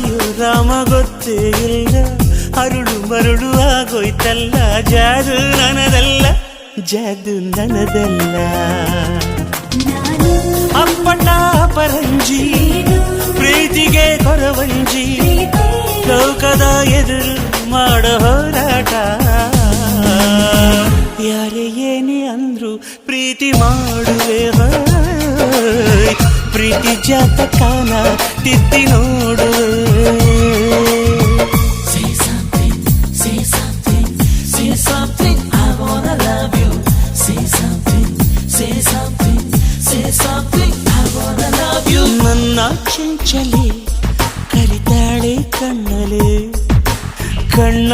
ಅಯ್ಯೋ ರಾಮ ಗೊತ್ತೇ ಇಲ್ಲ, ಅರುಳು ಮರುಳು ಆಗೋಯ್ತಲ್ಲ. ಜಾದು ನನದಲ್ಲ, ಜಾದು ನನದಲ್ಲ. ಅಪ್ಪಟ ಪರಂಜಿ ಪ್ರೀತಿಗೆ ಕೊರವಂಜಿ, ಲೋಕದ ಎದುರು ಮಾಡೋ ಹೋರಾಟ. ಯಾರೇ ಏನೇ ಅಂದ್ರು ಪ್ರೀತಿ ಮಾಡುವೆ, ಪ್ರೀತಿ ಜಾತಕನ ತಿದ್ದಿ ನೋಡುವೆ. Say something, say something, say something, I wanna love you. Say something, say something, say something, I wanna love you. ನನ್ನ ಚಂಚಲೆ ಕರಿತಾಳೆ ಕಣ್ಣಲೆ, ಕಣ್ಣ